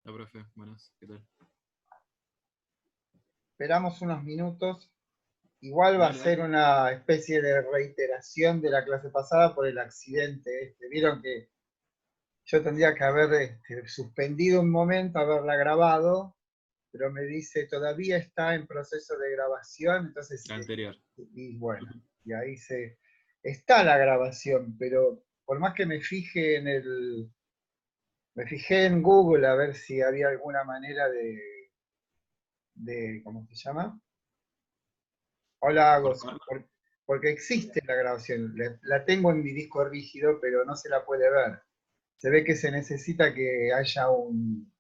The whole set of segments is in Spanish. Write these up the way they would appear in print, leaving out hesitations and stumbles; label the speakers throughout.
Speaker 1: La profe, buenas, ¿qué tal?
Speaker 2: Esperamos unos minutos. Igual va a ser una especie de reiteración de la clase pasada por el accidente. Vieron que yo tendría que haber suspendido un momento, haberla grabado, pero me dice todavía está en proceso de grabación, entonces...
Speaker 1: La anterior.
Speaker 2: Y bueno, y ahí está la grabación, pero por más que me fije me fijé en Google a ver si había alguna manera ¿cómo se llama? Hola, Agos, porque existe la grabación, la tengo en mi disco rígido, pero no se la puede ver. Se ve que se necesita que haya un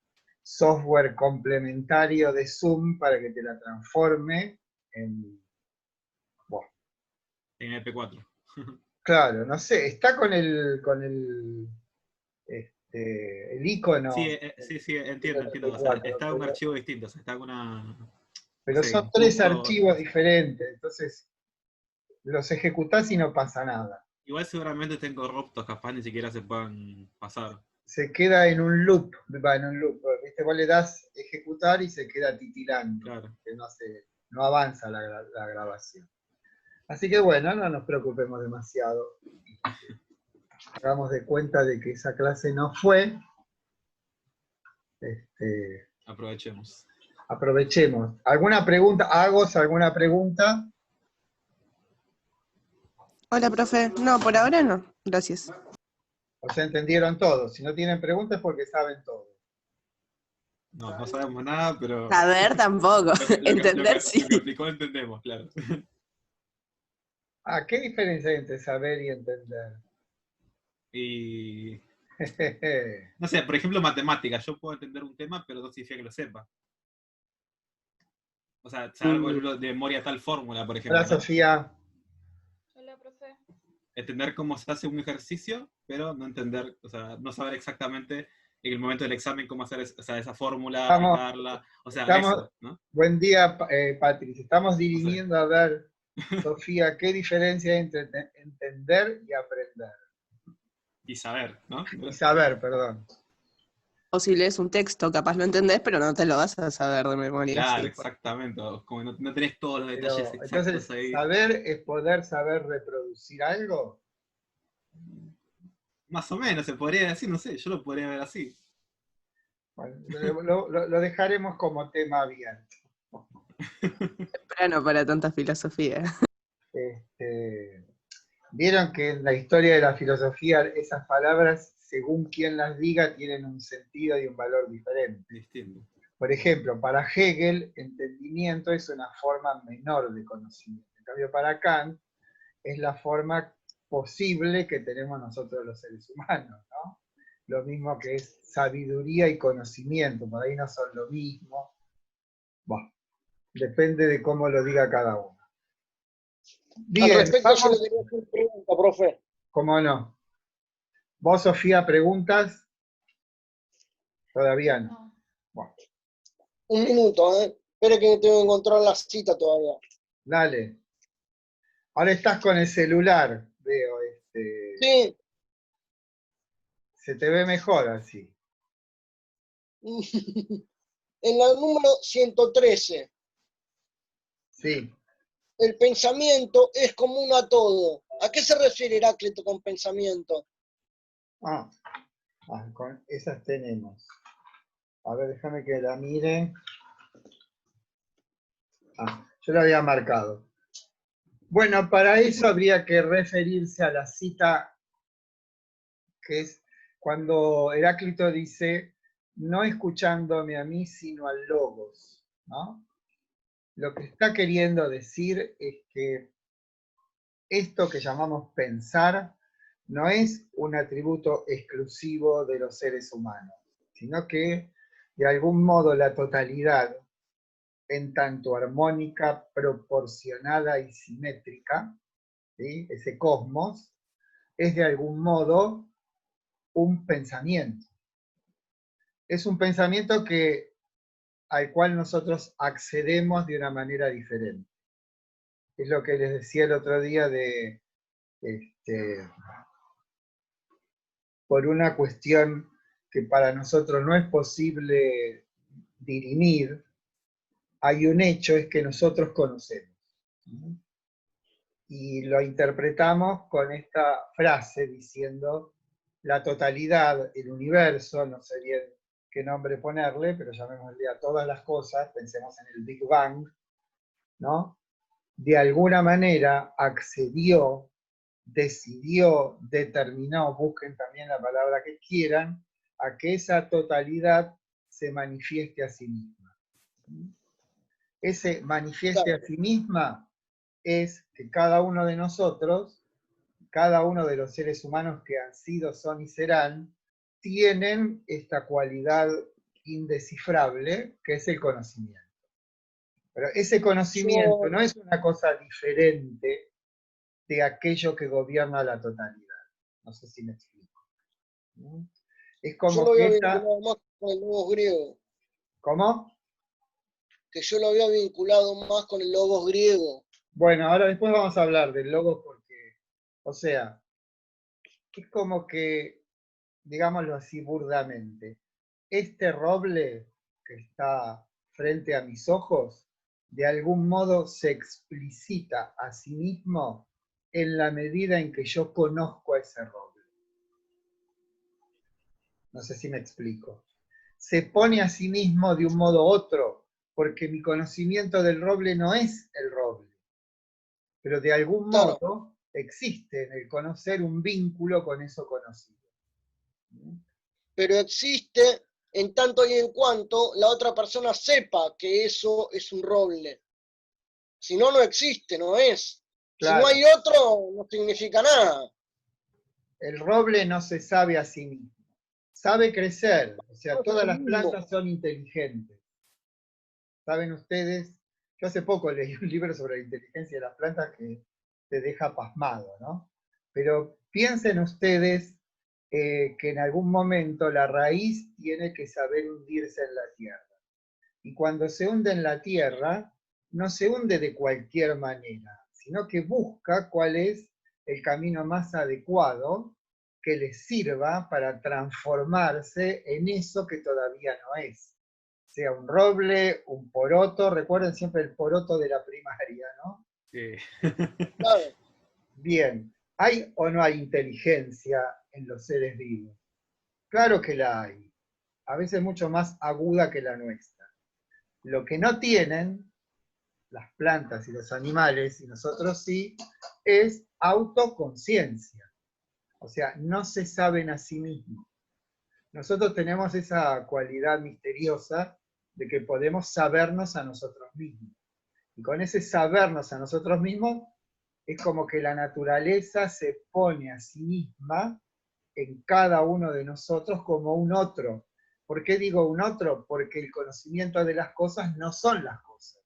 Speaker 2: software complementario de Zoom para que te la transforme en... Bueno.
Speaker 1: En MP4.
Speaker 2: Claro, no sé, está con el icono.
Speaker 1: Sí, entiendo. O sea, está en un archivo distinto, o sea, está en una...
Speaker 2: Pero son tres archivos diferentes, entonces los ejecutás y no pasa nada.
Speaker 1: Igual seguramente tengo corruptos, capaz ni siquiera se puedan pasar.
Speaker 2: Se queda en un loop, ¿viste? Vos le das ejecutar y se queda titilando,
Speaker 1: claro.
Speaker 2: que no avanza la grabación. Así que bueno, no nos preocupemos demasiado. Hagamos de cuenta de que esa clase no fue.
Speaker 1: Aprovechemos.
Speaker 2: ¿Alguna pregunta? ¿Agos alguna pregunta?
Speaker 3: Hola, profe. No, por ahora no. Gracias.
Speaker 2: O sea, entendieron todo. Si no tienen preguntas es porque saben todo.
Speaker 1: No sabemos nada, pero...
Speaker 3: Saber tampoco. Entender sí.
Speaker 1: Lo que explicó entendemos, claro.
Speaker 2: ¿Qué diferencia hay entre saber y entender?
Speaker 1: Y... no sé, por ejemplo, matemáticas. Yo puedo entender un tema, pero no significa que lo sepa. O sea, saber de memoria tal fórmula, por ejemplo.
Speaker 2: Hola, Sofía.
Speaker 4: Hola, profe.
Speaker 1: Entender cómo se hace un ejercicio, pero no entender, o sea, no saber exactamente en el momento del examen cómo hacer esa fórmula, aplicarla, o sea, eso, ¿no?
Speaker 2: Buen día, Patricia. Estamos dirimiendo a ver, Sofía, qué diferencia hay entre entender y aprender.
Speaker 1: Y saber, ¿no?
Speaker 2: Y saber, perdón.
Speaker 3: O si lees un texto, capaz lo entendés, pero no te lo vas a saber de memoria.
Speaker 1: Claro, sí, exactamente. Como no tenés todos los detalles exactos
Speaker 2: entonces,
Speaker 1: ahí.
Speaker 2: ¿saber es poder saber reproducir algo?
Speaker 1: Más o menos, se podría decir, no sé, yo lo podría ver así.
Speaker 2: Bueno, lo dejaremos como tema abierto.
Speaker 3: Temprano para tanta filosofía.
Speaker 2: Vieron que en la historia de la filosofía esas palabras, según quien las diga, tienen un sentido y un valor diferente.
Speaker 1: Distinto.
Speaker 2: Por ejemplo, para Hegel, entendimiento es una forma menor de conocimiento. En cambio, para Kant, es la forma posible que tenemos nosotros los seres humanos, ¿no? Lo mismo que es sabiduría y conocimiento, por ahí no son lo mismo. Bueno, depende de cómo lo diga cada uno. Bien,
Speaker 5: al respecto yo le quería hacer una pregunta, profe.
Speaker 2: ¿Cómo no? ¿Vos, Sofía, preguntas? Todavía no. Bueno.
Speaker 5: Un minuto, Espere que tengo que encontrar la cita todavía.
Speaker 2: Dale. Ahora estás con el celular, veo.
Speaker 5: Sí.
Speaker 2: Se te ve mejor así.
Speaker 5: En la número 113.
Speaker 2: Sí.
Speaker 5: El pensamiento es común a todo. ¿A qué se refiere Heráclito con pensamiento?
Speaker 2: Con esas tenemos. A ver, déjame que la mire. Yo la había marcado. Bueno, para eso habría que referirse a la cita que es cuando Heráclito dice, no escuchándome a mí, sino al logos, ¿no? Lo que está queriendo decir es que esto que llamamos pensar no es un atributo exclusivo de los seres humanos, sino que de algún modo la totalidad, en tanto armónica, proporcionada y simétrica, ¿sí? Ese cosmos, es de algún modo un pensamiento. Es un pensamiento al cual nosotros accedemos de una manera diferente. Es lo que les decía el otro día por una cuestión que para nosotros no es posible dirimir, hay un hecho, es que nosotros conocemos. Y lo interpretamos con esta frase diciendo la totalidad, el universo, no sé bien qué nombre ponerle, pero llamémosle a todas las cosas, pensemos en el Big Bang, ¿no? De alguna manera accedió, decidió, determinó, busquen también la palabra que quieran, a que esa totalidad se manifieste a sí misma. Ese manifieste a sí misma es que cada uno de nosotros, cada uno de los seres humanos que han sido, son y serán, tienen esta cualidad indescifrable que es el conocimiento. Pero ese conocimiento no es una cosa diferente de aquello que gobierna la totalidad. No sé si me explico. Es como
Speaker 5: yo lo
Speaker 2: que
Speaker 5: había
Speaker 2: esa...
Speaker 5: vinculado más con el logos griego.
Speaker 2: ¿Cómo?
Speaker 5: Que yo lo había vinculado más con el logos griego.
Speaker 2: Bueno, ahora después vamos a hablar del logos porque, o sea, es como que, digámoslo así burdamente, este roble que está frente a mis ojos, de algún modo se explicita a sí mismo en la medida en que yo conozco a ese roble. No sé si me explico. Se pone a sí mismo de un modo u otro, porque mi conocimiento del roble no es el roble, pero de algún modo existe en el conocer un vínculo con eso conocido.
Speaker 5: Pero existe en tanto y en cuanto la otra persona sepa que eso es un roble. Si no, no existe, no es.
Speaker 2: Claro.
Speaker 5: Si no hay otro, no significa nada.
Speaker 2: El roble no se sabe a sí mismo. Sabe crecer, o sea,
Speaker 5: No
Speaker 2: todas
Speaker 5: es
Speaker 2: las
Speaker 5: el mismo.
Speaker 2: plantas son inteligentes. ¿Saben ustedes? Yo hace poco leí un libro sobre la inteligencia de las plantas que te deja pasmado, ¿no? Pero piensen ustedes que en algún momento la raíz tiene que saber hundirse en la tierra. Y cuando se hunde en la tierra, no se hunde de cualquier manera, sino que busca cuál es el camino más adecuado que les sirva para transformarse en eso que todavía no es. Sea un roble, un poroto, recuerden siempre el poroto de la primaria, ¿no?
Speaker 1: Sí.
Speaker 5: Claro.
Speaker 2: Bien, ¿hay o no hay inteligencia en los seres vivos? Claro que la hay, a veces mucho más aguda que la nuestra. Lo que no tienen las plantas y los animales, y nosotros sí, es autoconciencia. O sea, no se saben a sí mismos. Nosotros tenemos esa cualidad misteriosa de que podemos sabernos a nosotros mismos. Y con ese sabernos a nosotros mismos, es como que la naturaleza se pone a sí misma en cada uno de nosotros como un otro. ¿Por qué digo un otro? Porque el conocimiento de las cosas no son las cosas.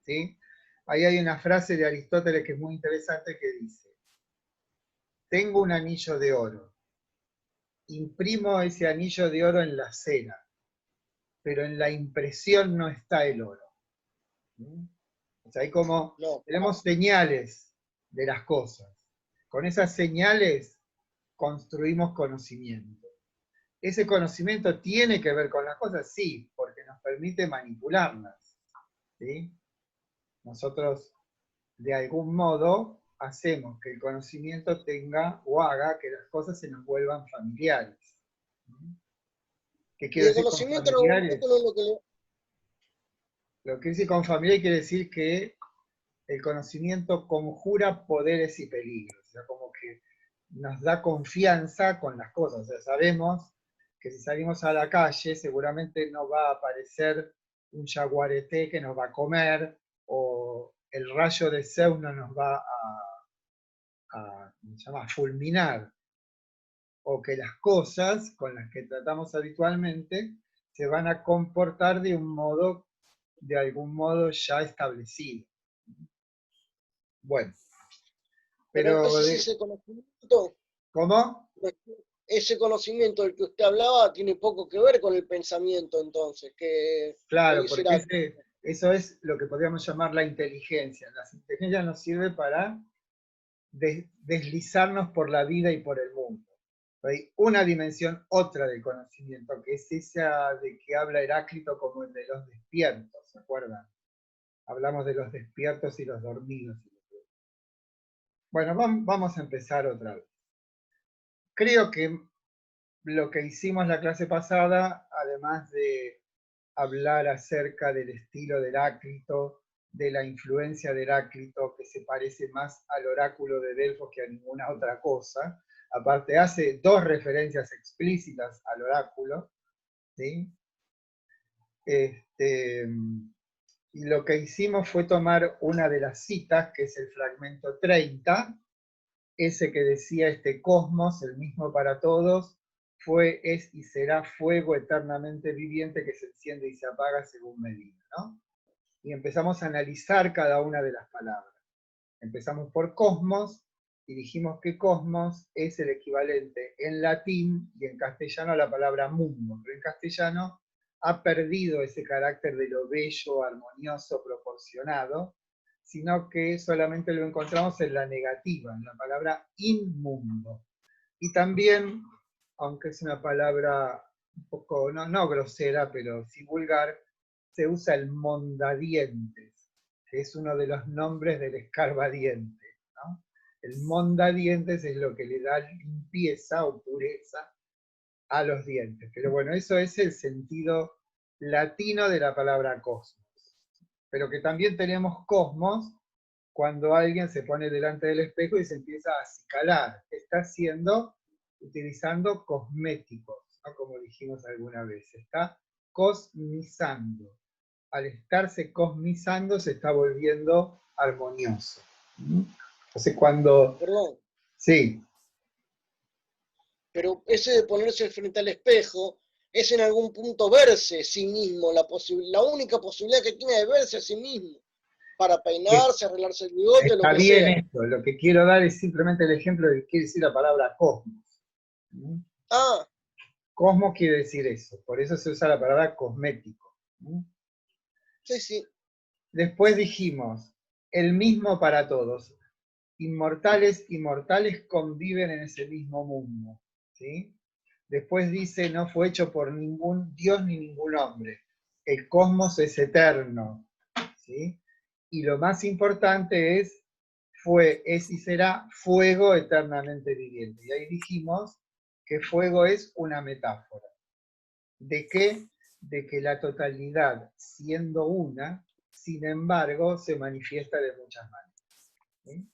Speaker 2: ¿Sí? Ahí hay una frase de Aristóteles que es muy interesante que dice, tengo un anillo de oro, imprimo ese anillo de oro en la cera, pero en la impresión no está el oro. O sea, hay como, tenemos señales de las cosas. Con esas señales construimos conocimiento. ¿Ese conocimiento tiene que ver con las cosas? Sí, porque nos permite manipularlas. ¿Sí? Nosotros, de algún modo, hacemos que el conocimiento tenga o haga que las cosas se nos vuelvan familiares. ¿Qué quiero decir con familiares?
Speaker 5: No es lo que le...
Speaker 2: Lo que dice con familiar quiere decir que el conocimiento conjura poderes y peligros. O sea, como que nos da confianza con las cosas. O sea, sabemos que si salimos a la calle seguramente no va a aparecer un jaguarete que nos va a comer, o el rayo de Zeus no nos va ¿cómo se llama?, fulminar, o que las cosas con las que tratamos habitualmente se van a comportar de un modo, de algún modo ya establecido. Bueno, pero
Speaker 5: entonces ese conocimiento...
Speaker 2: ¿Cómo?
Speaker 5: Ese conocimiento del que usted hablaba tiene poco que ver con el pensamiento, entonces.
Speaker 2: Claro, porque eso es lo que podríamos llamar la inteligencia. La inteligencia nos sirve para deslizarnos por la vida y por el mundo. Hay una dimensión otra del conocimiento, que es esa de que habla Heráclito como el de los despiertos, ¿se acuerdan? Hablamos de los despiertos y los dormidos. Bueno, vamos a empezar otra vez. Creo que lo que hicimos la clase pasada, además de hablar acerca del estilo de Heráclito, de la influencia de Heráclito, que se parece más al oráculo de Delfos que a ninguna otra cosa, aparte hace dos referencias explícitas al oráculo, ¿sí? Y lo que hicimos fue tomar una de las citas, que es el fragmento 30, ese que decía este cosmos, el mismo para todos, fue, es y será fuego eternamente viviente que se enciende y se apaga según medida, ¿no? Y empezamos a analizar cada una de las palabras. Empezamos por cosmos, y dijimos que cosmos es el equivalente en latín y en castellano a la palabra mundo, pero en castellano ha perdido ese carácter de lo bello, armonioso, proporcionado, sino que solamente lo encontramos en la negativa, en la palabra inmundo. Y también, aunque es una palabra un poco, no grosera, pero sí vulgar, se usa el mondadientes, que es uno de los nombres del escarbadiente, ¿no? El mondadientes es lo que le da limpieza o pureza a los dientes. Pero bueno, eso es el sentido latino de la palabra cosmos. Pero que también tenemos cosmos cuando alguien se pone delante del espejo y se empieza a acicalar. Está utilizando cosméticos, ¿no? Como dijimos alguna vez. Está cosmizando. Al estarse cosmizando se está volviendo armonioso. Entonces cuando...
Speaker 5: Perdón.
Speaker 2: Sí.
Speaker 5: Pero ese de ponerse frente al espejo es en algún punto verse a sí mismo, la única posibilidad que tiene de verse a sí mismo, para peinarse, arreglarse el bigote, lo
Speaker 2: Está
Speaker 5: que
Speaker 2: bien
Speaker 5: sea.
Speaker 2: esto, lo que quiero dar es simplemente el ejemplo de que quiere decir la palabra cosmos.
Speaker 5: Ah,
Speaker 2: Cosmos quiere decir eso, por eso se usa la palabra cosmético.
Speaker 5: sí, sí.
Speaker 2: Después dijimos, el mismo para todos. Inmortales y mortales conviven en ese mismo mundo, ¿sí? Después dice, no fue hecho por ningún Dios ni ningún hombre. El cosmos es eterno, ¿sí? Y lo más importante es, fue, es y será fuego eternamente viviente. Y ahí dijimos que fuego es una metáfora. ¿De qué? De que la totalidad, siendo una, sin embargo, se manifiesta de muchas maneras, ¿sí?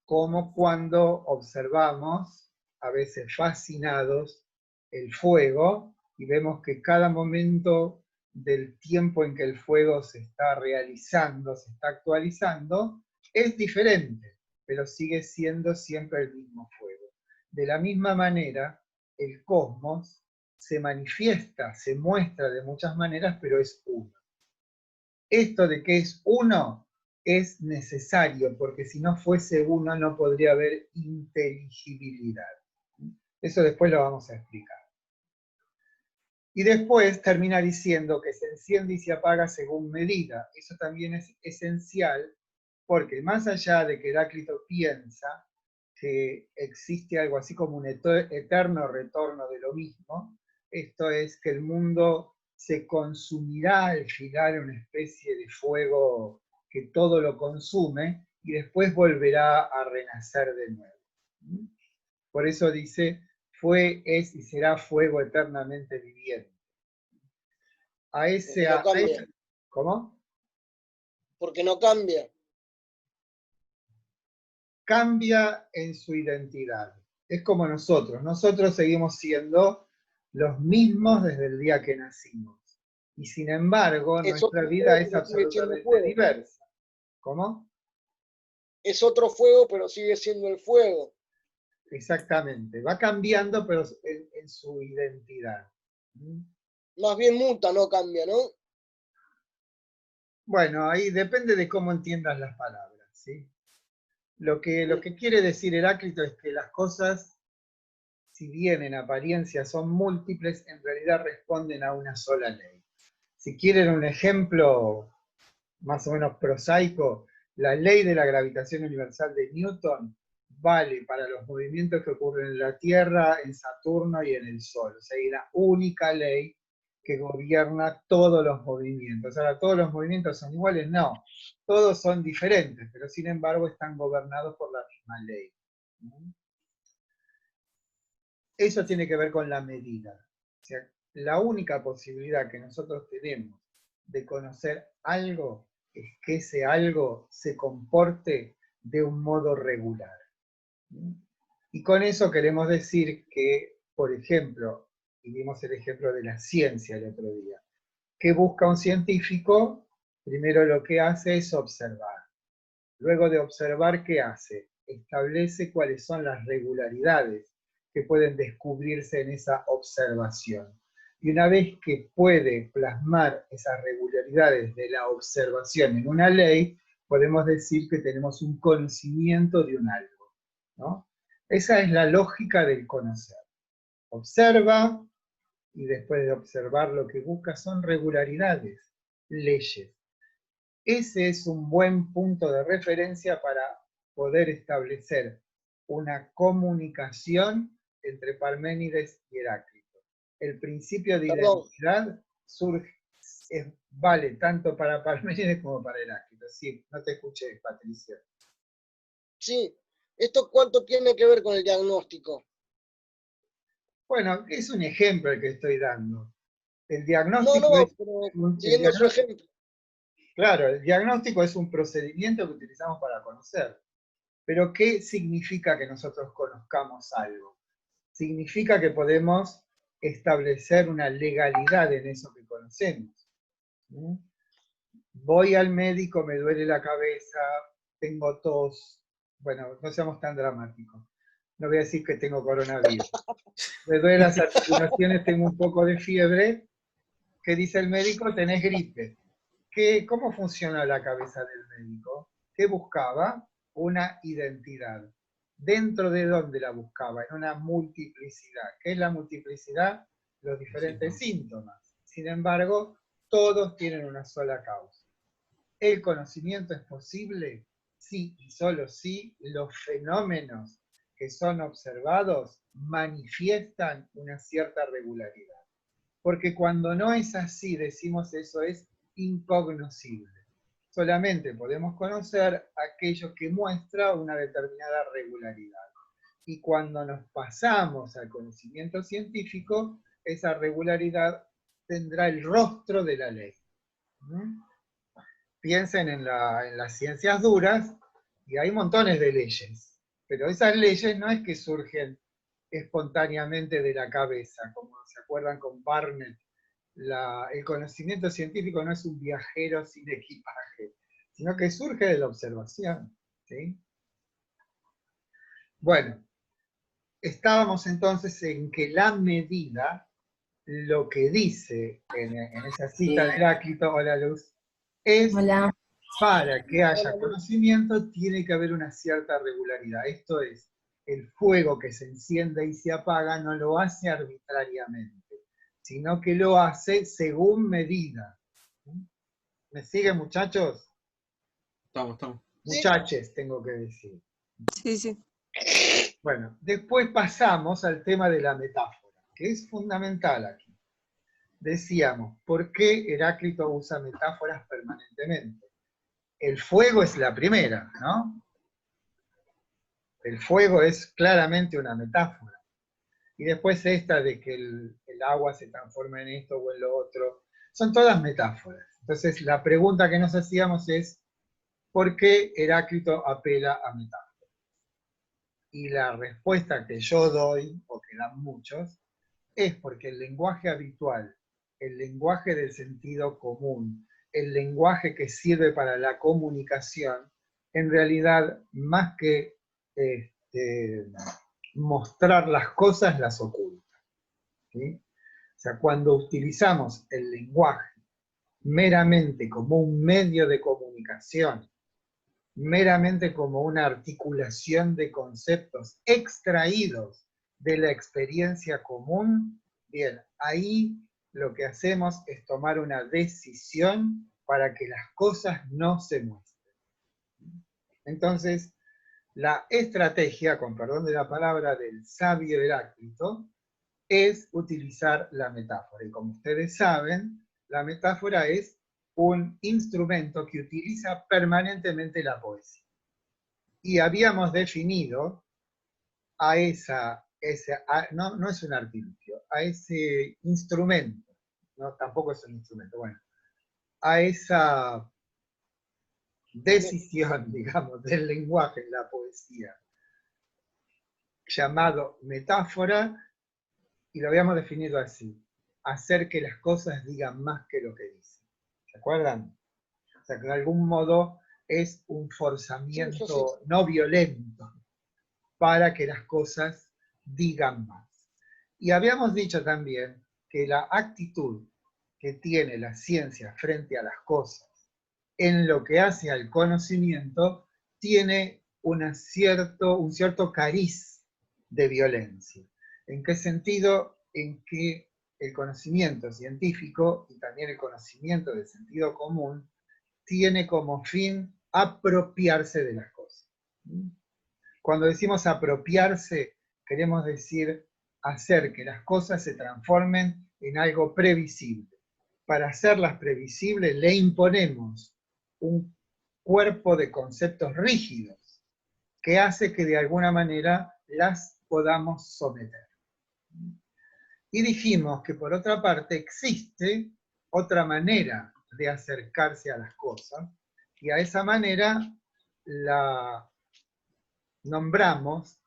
Speaker 2: Como cuando observamos, a veces fascinados, el fuego, y vemos que cada momento del tiempo en que el fuego se está realizando, se está actualizando, es diferente, pero sigue siendo siempre el mismo fuego. De la misma manera, el cosmos se manifiesta, se muestra de muchas maneras, pero es uno. Esto de que es uno es necesario, porque si no fuese uno no podría haber inteligibilidad. Eso después lo vamos a explicar. Y después termina diciendo que se enciende y se apaga según medida. Eso también es esencial, porque más allá de que Heráclito piensa que existe algo así como un eterno retorno de lo mismo, esto es que el mundo se consumirá al final en una especie de fuego que todo lo consume y después volverá a renacer de nuevo. Por eso dice, fue, es y será fuego eternamente viviente. ¿Cómo?
Speaker 5: Porque no cambia.
Speaker 2: Cambia en su identidad. Es como nosotros seguimos siendo los mismos desde el día que nacimos. Y sin embargo, nuestra vida es absolutamente diversa. ¿Cómo?
Speaker 5: Es otro fuego, pero sigue siendo el fuego.
Speaker 2: Exactamente. Va cambiando, pero en su identidad.
Speaker 5: Más bien muta, no cambia, ¿no?
Speaker 2: Bueno, ahí depende de cómo entiendas las palabras, ¿sí? Lo que quiere decir Heráclito es que las cosas, si bien en apariencia son múltiples, en realidad responden a una sola ley. Si quieren un ejemplo más o menos prosaico, la ley de la gravitación universal de Newton vale para los movimientos que ocurren en la Tierra, en Saturno y en el Sol. O sea, hay una única ley que gobierna todos los movimientos. Ahora, ¿todos los movimientos son iguales? No, todos son diferentes, pero sin embargo están gobernados por la misma ley. Eso tiene que ver con la medida. O sea, la única posibilidad que nosotros tenemos de conocer algo es que ese algo se comporte de un modo regular. Y con eso queremos decir que, por ejemplo, y vimos el ejemplo de la ciencia el otro día, ¿qué busca un científico? Primero lo que hace es observar. Luego de observar, ¿qué hace? Establece cuáles son las regularidades que pueden descubrirse en esa observación. Y una vez que puede plasmar esas regularidades de la observación en una ley, podemos decir que tenemos un conocimiento de un algo, ¿no? Esa es la lógica del conocer. Observa, y después de observar lo que busca son regularidades, leyes. Ese es un buen punto de referencia para poder establecer una comunicación entre Parménides y Heráclito. El principio de identidad vale tanto para Parménides como para Heráclito. Sí, no te escuché, Patricia.
Speaker 5: Sí, ¿esto cuánto tiene que ver con el diagnóstico?
Speaker 2: Bueno, es un ejemplo el que estoy dando. El diagnóstico
Speaker 5: pero siguiendo su ejemplo.
Speaker 2: Claro, el diagnóstico es un procedimiento que utilizamos para conocer. Pero ¿qué significa que nosotros conozcamos algo? Significa que podemos establecer una legalidad en eso que conocemos. Voy al médico, me duele la cabeza, tengo tos. Bueno, no seamos tan dramáticos. No voy a decir que tengo coronavirus. Me duelen las articulaciones, tengo un poco de fiebre. ¿Qué dice el médico? Tenés gripe. ¿Cómo funciona la cabeza del médico? ¿Qué buscaba? Una identidad. ¿Dentro de dónde la buscaba? En una multiplicidad. ¿Qué es la multiplicidad? Los diferentes síntomas. Sin embargo, todos tienen una sola causa. ¿El conocimiento es posible? Sí, y solo si los fenómenos que son observados manifiestan una cierta regularidad. Porque cuando no es así, decimos eso es incognoscible. Solamente podemos conocer aquello que muestra una determinada regularidad. Y cuando nos pasamos al conocimiento científico, esa regularidad tendrá el rostro de la ley. Piensen en las ciencias duras, y hay montones de leyes. Pero esas leyes no es que surgen espontáneamente de la cabeza, como se acuerdan con Barnett. El conocimiento científico no es un viajero sin equipaje, sino que surge de la observación. ¿Sí? Bueno, estábamos entonces en que la medida, lo que dice en esa cita de Heráclito, hola Luz, es para que haya conocimiento tiene que haber una cierta regularidad. Esto es, el fuego que se enciende y se apaga no lo hace arbitrariamente, sino que lo hace según medida. ¿Me siguen, muchachos?
Speaker 1: Estamos.
Speaker 2: Muchaches, tengo que decir.
Speaker 3: Sí, sí.
Speaker 2: Bueno, después pasamos al tema de la metáfora, que es fundamental aquí. Decíamos, ¿por qué Heráclito usa metáforas permanentemente? El fuego es la primera, ¿no? El fuego es claramente una metáfora. Y después esta de que el agua se transforma en esto o en lo otro, son todas metáforas. Entonces la pregunta que nos hacíamos es, ¿por qué Heráclito apela a metáforas? Y la respuesta que yo doy, o que dan muchos, es porque el lenguaje habitual, el lenguaje del sentido común, el lenguaje que sirve para la comunicación, en realidad, más que mostrar las cosas, las oculta. ¿Sí? O sea, cuando utilizamos el lenguaje meramente como un medio de comunicación, meramente como una articulación de conceptos extraídos de la experiencia común, bien, ahí lo que hacemos es tomar una decisión para que las cosas no se muestren. Entonces, La estrategia, con perdón de la palabra, del sabio Heráclito, es utilizar la metáfora. Y como ustedes saben, la metáfora es un instrumento que utiliza permanentemente la poesía. Y habíamos definido a no es un artilugio, a ese instrumento, no, tampoco es un instrumento, bueno, a esa decisión, digamos, del lenguaje en la poesía, llamado metáfora, y lo habíamos definido así: hacer que las cosas digan más que lo que dicen. ¿Se acuerdan? O sea, que de algún modo es un forzamiento no violento para que las cosas digan más. Y habíamos dicho también que la actitud que tiene la ciencia frente a las cosas en lo que hace al conocimiento tiene un cierto cariz de violencia. ¿En qué sentido? En que el conocimiento científico y también el conocimiento del sentido común tiene como fin apropiarse de las cosas. Cuando decimos apropiarse, queremos decir hacer que las cosas se transformen en algo previsible. Para hacerlas previsibles le imponemos un cuerpo de conceptos rígidos que hace que de alguna manera las podamos someter. Y dijimos que por otra parte existe otra manera de acercarse a las cosas, y a esa manera la nombramos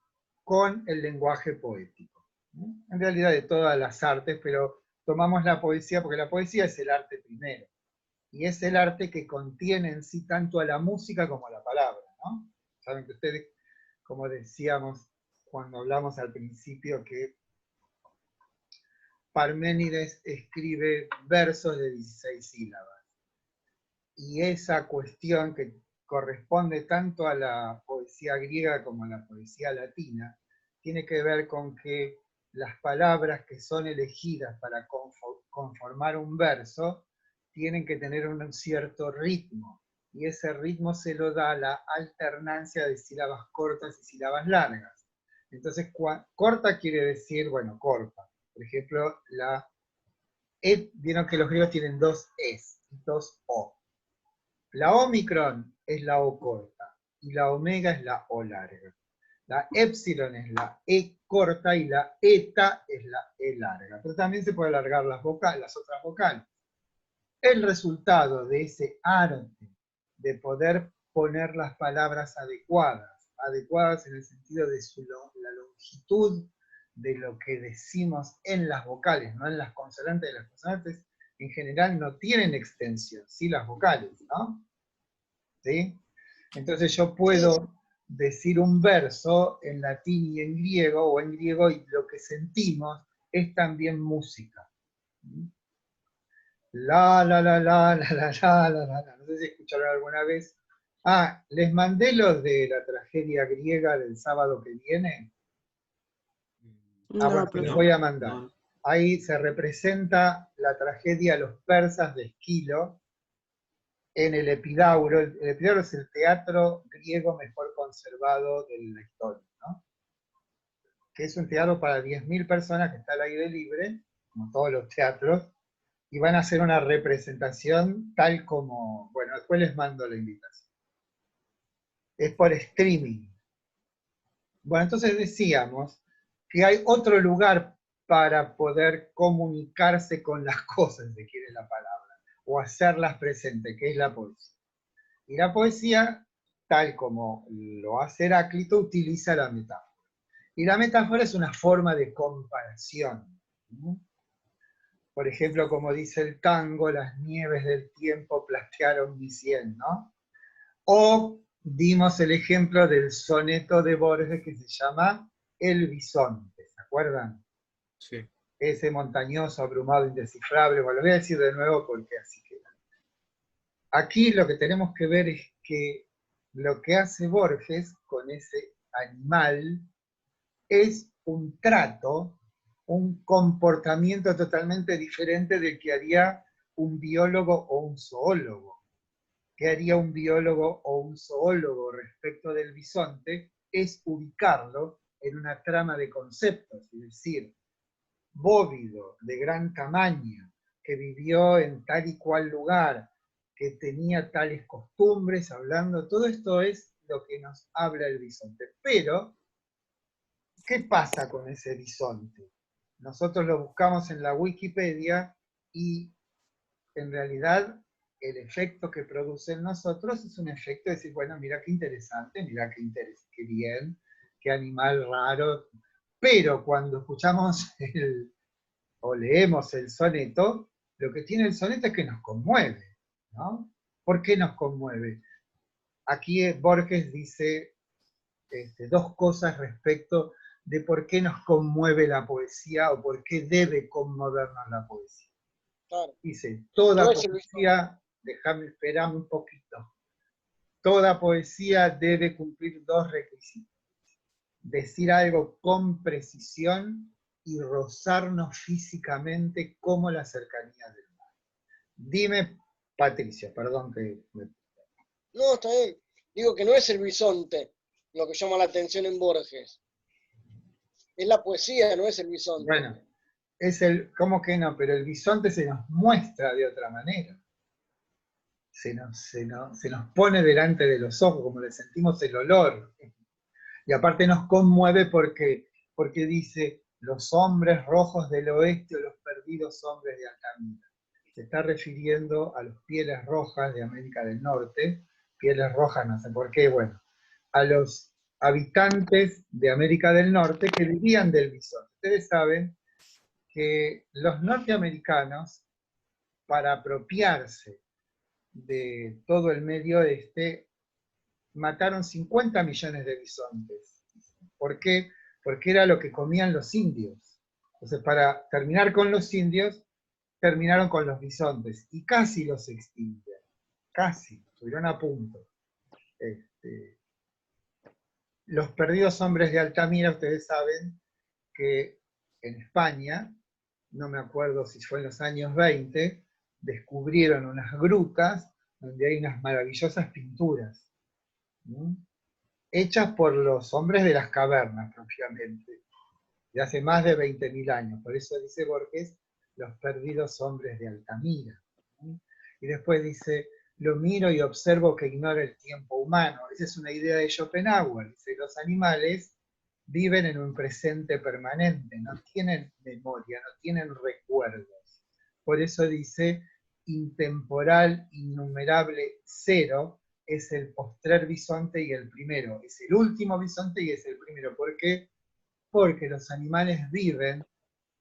Speaker 2: con el lenguaje poético. En realidad de todas las artes, pero tomamos la poesía porque la poesía es el arte primero. Y es el arte que contiene en sí tanto a la música como a la palabra, ¿no? Saben que ustedes, como decíamos cuando hablamos al principio, que Parménides escribe versos de 16 sílabas. Y esa cuestión que corresponde tanto a la poesía griega como a la poesía latina, tiene que ver con que las palabras que son elegidas para conformar un verso tienen que tener un cierto ritmo, y ese ritmo se lo da la alternancia de sílabas cortas y sílabas largas. Entonces, corta quiere decir, bueno, corta. Por ejemplo, vieron que los griegos tienen dos es y dos o. La Omicron es la O corta, y la Omega es la O larga. La Epsilon es la E corta, y la Eta es la E larga. Pero también se puede alargar las otras vocales. El resultado de ese arte de poder poner las palabras adecuadas en el sentido de la longitud de lo que decimos en las vocales, no en las consonantes. Las consonantes en general no tienen extensión, sí las vocales, ¿no? ¿Sí? Entonces yo puedo decir un verso en latín y en griego, o en griego, y lo que sentimos es también música. La, la, la, la, la, la, la, la, la. No sé si escucharon alguna vez. Les mandé los de la tragedia griega del sábado que viene.
Speaker 3: No,
Speaker 2: Bueno,
Speaker 3: pero
Speaker 2: los voy a mandar.
Speaker 1: No.
Speaker 2: Ahí se representa la tragedia de los persas de Esquilo en el Epidauro. El Epidauro es el teatro griego mejor conservado de la historia, ¿no? Que es un teatro para 10.000 personas que está al aire libre, como todos los teatros, y van a hacer una representación tal como, bueno, después les mando la invitación. Es por streaming. Bueno, entonces decíamos que hay otro lugar para poder comunicarse con las cosas, si quiere la palabra, o hacerlas presentes, que es la poesía. Y la poesía, tal como lo hace Heráclito, utiliza la metáfora. Y la metáfora es una forma de comparación. Por ejemplo, como dice el tango, las nieves del tiempo platearon mi sien, ¿no? O dimos el ejemplo del soneto de Borges que se llama El bisonte, ¿se acuerdan?
Speaker 1: Sí.
Speaker 2: Ese montañoso, abrumado, indescifrable. Bueno, lo voy a decir de nuevo porque así queda. Aquí lo que tenemos que ver es que lo que hace Borges con ese animal es un trato, un comportamiento totalmente diferente del que haría un biólogo o un zoólogo. ¿Qué haría un biólogo o un zoólogo respecto del bisonte? es ubicarlo en una trama de conceptos, es decir, bóvido de gran tamaño, que vivió en tal y cual lugar, que tenía tales costumbres, hablando, todo esto es lo que nos habla el bisonte. Pero, ¿qué pasa con ese bisonte? Nosotros lo buscamos en la Wikipedia y en realidad el efecto que produce en nosotros es un efecto de decir, bueno, mira qué interesante, mira qué bien, qué animal raro. Pero cuando escuchamos o leemos el soneto, lo que tiene el soneto es que nos conmueve, ¿no? ¿Por qué nos conmueve? Aquí Borges dice dos cosas respecto de por qué nos conmueve la poesía o por qué debe conmovernos la poesía.
Speaker 5: Claro.
Speaker 2: Dice, toda
Speaker 5: No es el
Speaker 2: poesía, esperame un poquito, toda poesía debe cumplir dos requisitos. Decir algo con precisión y rozarnos físicamente como la cercanía del mar. Dime, Patricia, perdón que...
Speaker 5: No, está bien. Digo que no es el bisonte lo que llama la atención en Borges. Es la poesía, no es el bisonte.
Speaker 2: Bueno, ¿cómo que no? Pero el bisonte se nos muestra de otra manera. Se nos pone delante de los ojos, como le sentimos el olor. Y aparte nos conmueve porque dice, los hombres rojos del oeste o los perdidos hombres de Altamira. Se está refiriendo a los pieles rojas de América del Norte, pieles rojas no sé por qué, bueno, a los habitantes de América del Norte que vivían del bisonte. Ustedes saben que los norteamericanos, para apropiarse de todo el Medio Oeste, mataron 50 millones de bisontes. ¿Por qué? Porque era lo que comían los indios. Entonces, para terminar con los indios, terminaron con los bisontes, y casi los extinguieron. Casi, estuvieron a punto. Los perdidos hombres de Altamira, ustedes saben que en España, no me acuerdo si fue en los años 20, descubrieron unas grutas donde hay unas maravillosas pinturas, ¿no? Hechas por los hombres de las cavernas, propiamente, de hace más de 20.000 años. Por eso dice Borges, los perdidos hombres de Altamira. ¿No? Y después dice, lo miro y observo que ignora el tiempo humano. Esa es una idea de Schopenhauer. Dice, los animales viven en un presente permanente, no tienen memoria, no tienen recuerdos. Por eso dice, intemporal, innumerable, cero, es el postrer bisonte y el primero. Es el último bisonte y es el primero. ¿Por qué? Porque los animales viven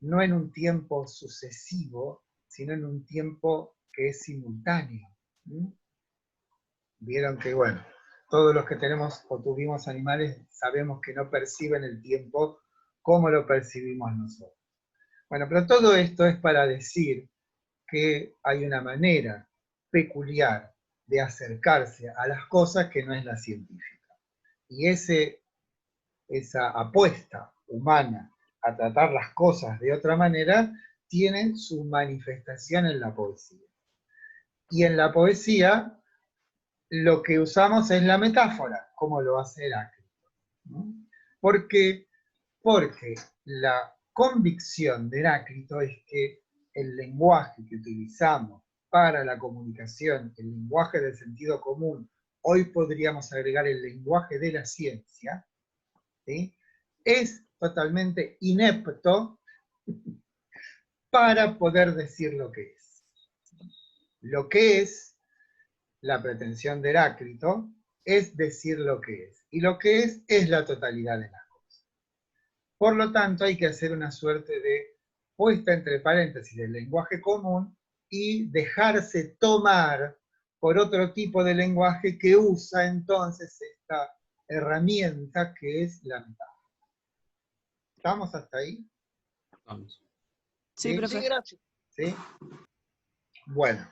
Speaker 2: no en un tiempo sucesivo, sino en un tiempo que es simultáneo. ¿Mm? Vieron que, bueno, todos los que tenemos o tuvimos animales sabemos que no perciben el tiempo como lo percibimos nosotros. Bueno, pero todo esto es para decir que hay una manera peculiar de acercarse a las cosas que no es la científica. Y esa apuesta humana a tratar las cosas de otra manera tiene su manifestación en la poesía. Y en la poesía lo que usamos es la metáfora, como lo hace Heráclito. ¿No? ¿Por qué? Porque la convicción de Heráclito es que el lenguaje que utilizamos para la comunicación, el lenguaje del sentido común, hoy podríamos agregar el lenguaje de la ciencia, ¿sí? Es totalmente inepto para poder decir lo que es. Lo que es la pretensión de Heráclito es decir lo que es. Y lo que es la totalidad de las cosas. Por lo tanto, hay que hacer una suerte de puesta entre paréntesis del lenguaje común y dejarse tomar por otro tipo de lenguaje que usa entonces esta herramienta que es la metáfora. ¿Estamos hasta ahí?
Speaker 1: Vamos.
Speaker 3: Sí,
Speaker 2: ¿Sí?
Speaker 3: profe.
Speaker 5: Sí, gracias.
Speaker 2: ¿Sí? Bueno.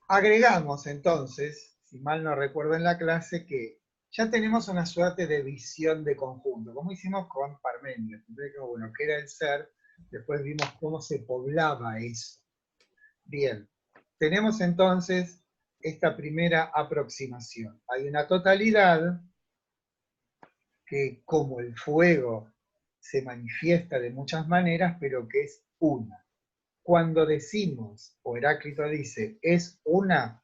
Speaker 2: Agregamos entonces, si mal no recuerdo en la clase, que ya tenemos una suerte de visión de conjunto, como hicimos con Parménides. Bueno, ¿qué era el ser? Después vimos cómo se poblaba eso. Bien, tenemos entonces esta primera aproximación. Hay una totalidad que, como el fuego, se manifiesta de muchas maneras, pero que es una. Cuando decimos, o Heráclito dice, es una,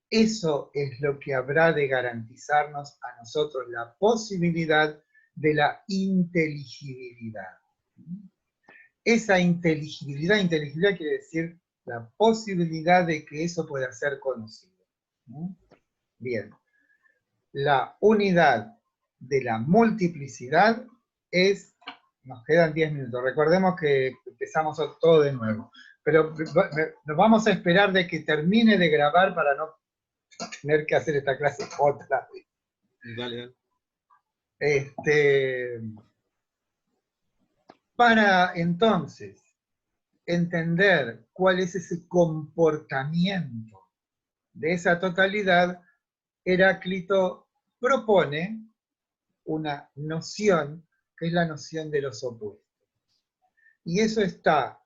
Speaker 2: eso es lo que habrá de garantizarnos a nosotros la posibilidad de la inteligibilidad. Esa inteligibilidad quiere decir la posibilidad de que eso pueda ser conocido. Bien. La unidad de la multiplicidad es, nos quedan 10 minutos, recordemos que empezamos todo de nuevo, pero nos vamos a esperar de que termine de grabar para no tener que hacer esta clase otra vez.
Speaker 1: Dale.
Speaker 2: Para entonces entender cuál es ese comportamiento de esa totalidad, Heráclito propone una noción que es la noción de los opuestos. Y eso está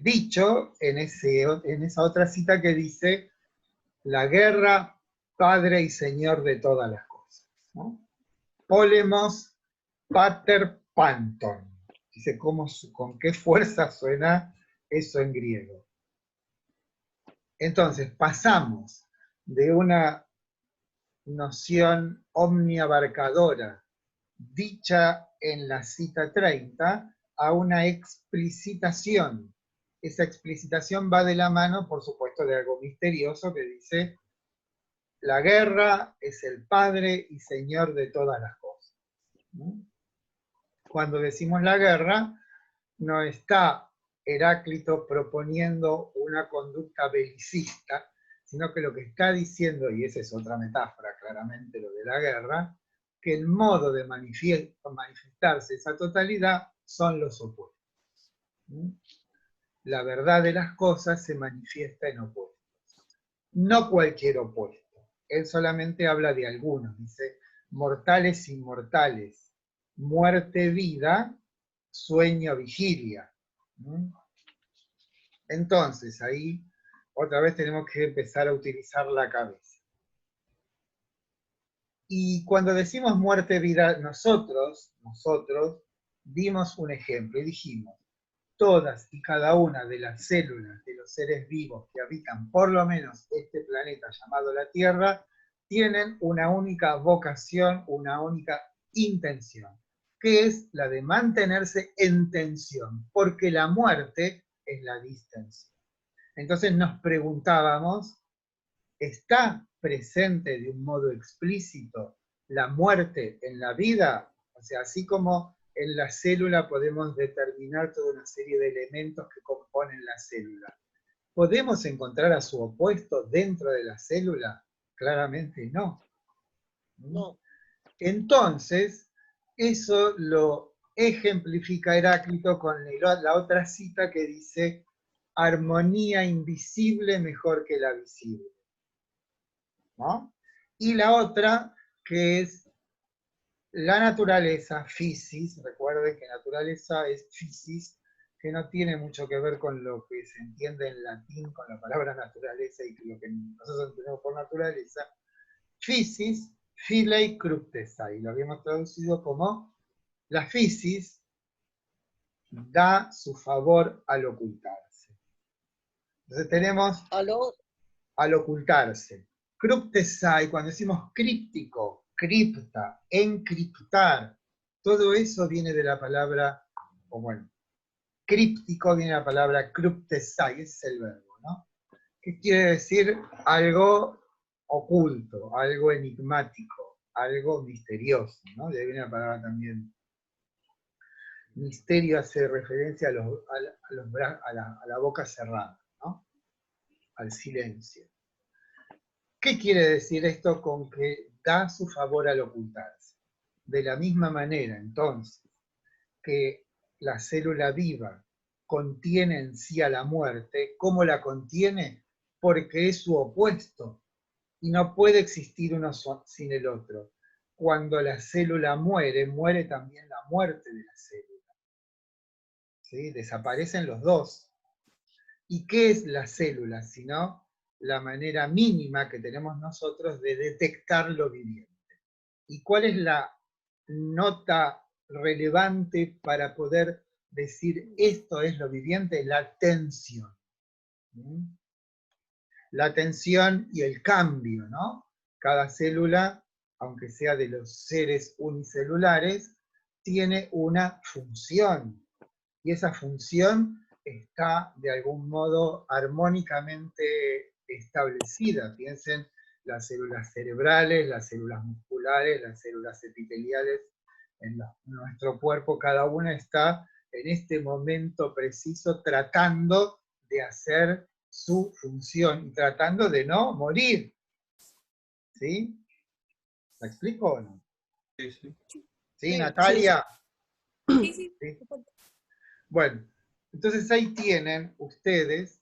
Speaker 2: dicho en esa otra cita que dice, la guerra, padre y señor de todas las cosas, ¿no? Polemos pater panton. Dice, con qué fuerza suena eso en griego. Entonces, pasamos de una noción omniabarcadora dicha en la cita 30 a una explicitación. Esa explicitación va de la mano, por supuesto, de algo misterioso que dice, la guerra es el padre y señor de todas las cosas. Cuando decimos la guerra, no está Heráclito proponiendo una conducta belicista, sino que lo que está diciendo, y esa es otra metáfora claramente lo de la guerra, que el modo de manifestarse esa totalidad son los opuestos. La verdad de las cosas se manifiesta en opuestos. No cualquier opuesto. Él solamente habla de algunos. Dice, mortales inmortales, muerte, vida, sueño, vigilia. Entonces, ahí otra vez tenemos que empezar a utilizar la cabeza. Y cuando decimos muerte, vida, nosotros dimos un ejemplo y dijimos, todas y cada una de las células de los seres vivos que habitan por lo menos este planeta llamado la Tierra, tienen una única vocación, una única intención, que es la de mantenerse en tensión, porque la muerte es la distensión. Entonces nos preguntábamos, ¿está presente de un modo explícito la muerte en la vida? O sea, así como en la célula podemos determinar toda una serie de elementos que componen la célula. ¿Podemos encontrar a su opuesto dentro de la célula? Claramente no.
Speaker 5: No.
Speaker 2: Entonces, eso lo ejemplifica Heráclito con la otra cita que dice, armonía invisible mejor que la visible. ¿No? Y la otra, que es la naturaleza, physis, recuerden que naturaleza es physis, que no tiene mucho que ver con lo que se entiende en latín con la palabra naturaleza y lo que nosotros entendemos por naturaleza. Physis, philei cructesai, lo habíamos traducido como la physis da su favor al ocultarse. Entonces tenemos al ocultarse. Cructesai, cuando decimos críptico, cripta, encriptar, todo eso viene de la palabra, o bueno, críptico viene de la palabra cructesai, ese es el verbo, ¿no? Que quiere decir algo oculto, algo enigmático, algo misterioso, ¿no? De ahí viene la palabra también. Misterio hace referencia a la boca cerrada, ¿no? Al silencio. ¿Qué quiere decir esto con que da su favor al ocultarse? De la misma manera, entonces, que la célula viva contiene en sí a la muerte, ¿cómo la contiene? Porque es su opuesto, y no puede existir uno sin el otro. Cuando la célula muere, muere también la muerte de la célula. ¿Sí? Desaparecen los dos. ¿Y qué es la célula? Sino la manera mínima que tenemos nosotros de detectar lo viviente. ¿Y cuál es la nota relevante para poder decir esto es lo viviente? La tensión. La tensión y el cambio, ¿no? Cada célula, aunque sea de los seres unicelulares, tiene una función. Y esa función está de algún modo armónicamente establecida. Piensen las células cerebrales, las células musculares, las células epiteliales. En nuestro cuerpo cada una está en este momento preciso tratando de hacer su función y tratando de no morir. ¿Sí? ¿Me explico o no?
Speaker 1: Sí, sí.
Speaker 2: ¿Sí, Natalia?
Speaker 4: Sí, sí.
Speaker 2: ¿Sí? Bueno, entonces ahí tienen ustedes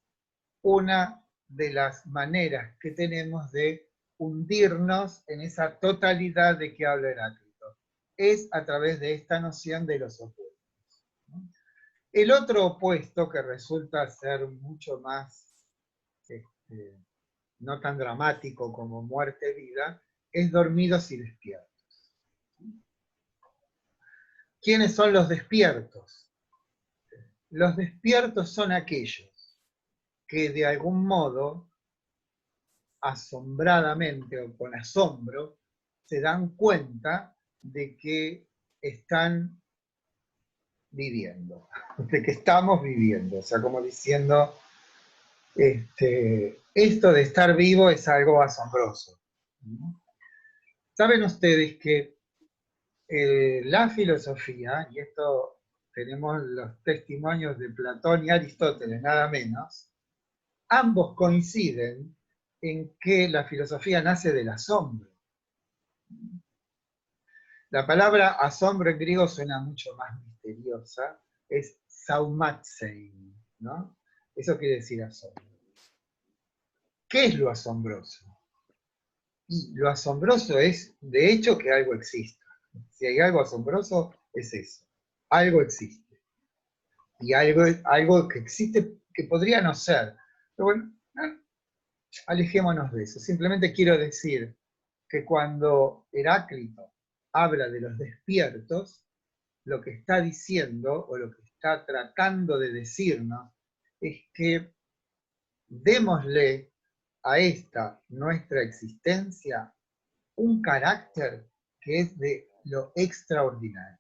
Speaker 2: una de las maneras que tenemos de hundirnos en esa totalidad de que habla Heráclito. Es a través de esta noción de los opuestos, ¿no? El otro opuesto, que resulta ser mucho más, no tan dramático como muerte-vida, es dormidos y despiertos. ¿Quiénes son los despiertos? Los despiertos son aquellos que de algún modo, asombradamente o con asombro, se dan cuenta de que están viviendo, de que estamos viviendo. O sea, como diciendo, esto de estar vivo es algo asombroso. ¿Saben ustedes que la filosofía, y esto tenemos los testimonios de Platón y Aristóteles, nada menos, ambos coinciden en que la filosofía nace del asombro. La palabra asombro en griego suena mucho más misteriosa, es saumatzein, ¿no? Eso quiere decir asombro. ¿Qué es lo asombroso? Y lo asombroso es, de hecho, que algo exista. Si hay algo asombroso, es eso. Algo existe. Y algo que existe que podría no ser. Pero bueno, alejémonos de eso. Simplemente quiero decir que cuando Heráclito habla de los despiertos, lo que está diciendo, o lo que está tratando de decirnos, es que démosle a esta nuestra existencia un carácter que es de lo extraordinario.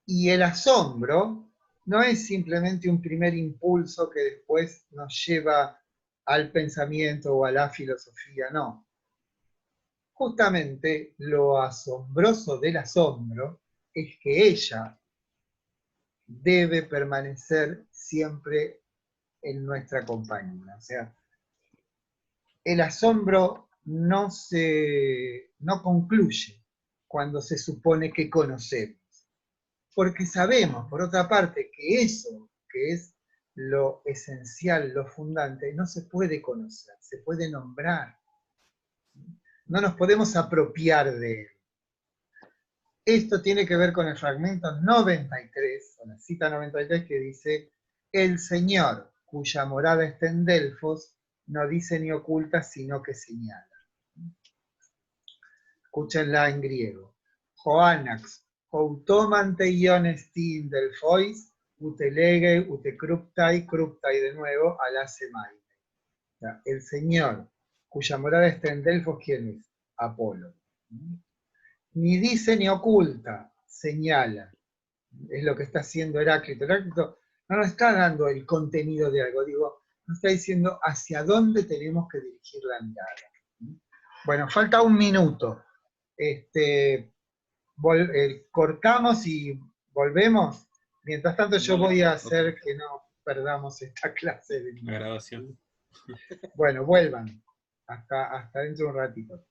Speaker 2: Y el asombro no es simplemente un primer impulso que después nos lleva al pensamiento o a la filosofía, no. Justamente lo asombroso del asombro es que ella debe permanecer siempre en nuestra compañía. O sea, el asombro no concluye cuando se supone que conocemos. Porque sabemos, por otra parte, que eso, que es lo esencial, lo fundante, no se puede conocer, se puede nombrar. No nos podemos apropiar de él. Esto tiene que ver con el fragmento 93, con la cita 93, que dice: el Señor, cuya morada está en Delfos, no dice ni oculta, sino que señala. Escúchenla en griego. Joanax, outoman teion estin Delphois, utelege, utekruptai, kruptai de nuevo, ala semai. O sea, el Señor, cuya morada está en Delfos, ¿quién es? Apolo. Ni dice ni oculta, señala. Es lo que está haciendo Heráclito. Heráclito no nos está dando el contenido de algo, digo, nos está diciendo hacia dónde tenemos que dirigir la mirada. Bueno, falta un minuto. Cortamos y volvemos. Mientras tanto yo voy a hacer que no perdamos esta clase de
Speaker 1: grabación.
Speaker 2: Bueno, vuelvan. Hasta dentro de un ratito.